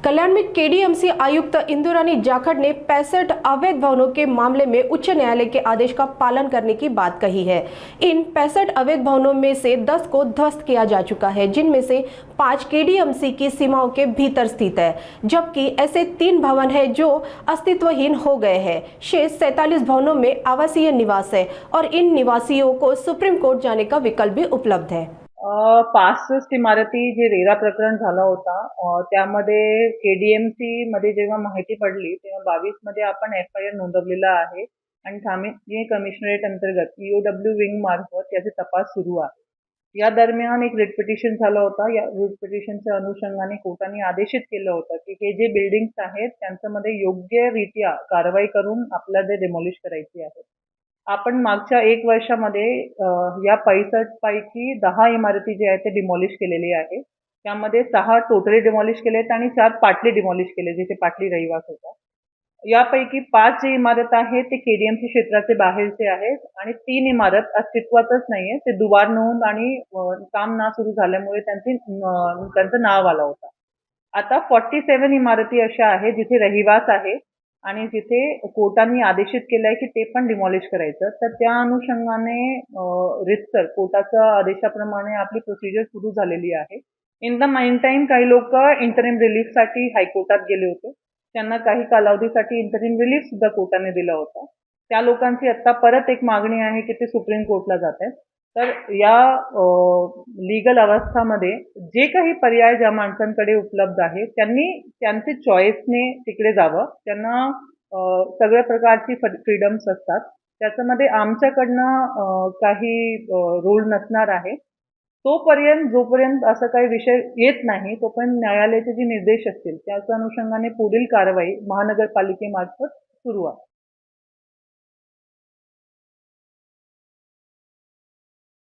कल्याण में केडीएमसी आयुक्त इंदुरानी जाखड़ ने 65 अवैध भवनों के मामले में उच्च न्यायालय के आदेश का पालन करने की बात कही है। इन 65 अवैध भवनों में से 10 को ध्वस्त किया जा चुका है, जिनमें से 5 केडीएमसी की सीमाओं के भीतर स्थित है, जबकि ऐसे 3 भवन हैं जो अस्तित्वहीन हो गए हैं। शेष 47 भवनों में आवासीय निवास है और इन निवासियों को सुप्रीम कोर्ट जाने का विकल्प भी उपलब्ध है। 65 इमारती जे रेरा प्रकरण झालं होता, त्यामध्ये केडीएमसी मध्ये जेव्हा माहिती पडली तेव्हा 22 मध्ये आपण FIR नोंदवलेला आहे आणि ठाणे कमिशनरेट अंतर्गत EOW विंग मार्फत त्याचे तपास सुरू आहे। या दरम्यान एक रिट पिटिशन झालं होतं। या रिट पिटिशनच्या अनुषंगाने कोर्टाने आदेशित केलं होतं की हे जे बिल्डिंग्स आहेत त्यांच्यामध्ये योग्यरित्या कारवाई करून आपल्याला ते डिमॉलिश करायची आहे। आपण मागच्या 1 वर्षामध्ये या 65 पैकी 10 इमारती जे आहेत ते डिमॉलिश केलेली आहे। त्यामध्ये 6 टोटली डिमॉलिश केलेत आणि 4 पार्टली डिमॉलिश केले, जिथे पाटली रहिवास होता। यापैकी 5 जे इमारत आहेत ते केडीएमसी क्षेत्राचे बाहेरचे आहेत आणि 3 इमारत अस्तित्वातच नाहीये। ते दुबार नोंद आणि काम ना सुरू झाल्यामुळे त्यांचं नाव आलं होतं। आता 47 इमारती अशा आहेत जिथे रहिवास आहे आणि जिथे कोर्टाने आदेशित केलंय की ते पण डिमॉलिश करायचं। तर त्या अनुषंगाने रितसर कोर्टाच्या आदेशाप्रमाणे आपली प्रोसिजर सुरू झालेली आहे। इन द माइन टाइम काही लोक इंटरिम रिलीफसाठी हायकोर्टात गेले होते। त्यांना काही कालावधीसाठी इंटरिम रिलीफ सुद्धा कोर्टाने दिला होता। त्या लोकांची आता परत एक मागणी आहे की ते सुप्रीम कोर्टला जात आहेत। तर या लीगल अवस्थामध्ये जे काही पर्याय ज्या माणसांकडे उपलब्ध आहे त्यांनी त्यांचे चॉईसने तिकडे जावं। त्यांना सगळ्या प्रकारची फ्रीडम्स असतात, त्याच्यामध्ये आमच्याकडनं काही रूल नसणार आहे। तोपर्यंत जोपर्यंत असं काही विषय येत नाही तोपर्यंत न्यायालयाचे जे निर्देश असतील त्याच्या अनुषंगाने पुढील कारवाई महानगरपालिकेमार्फत सुरू आहे।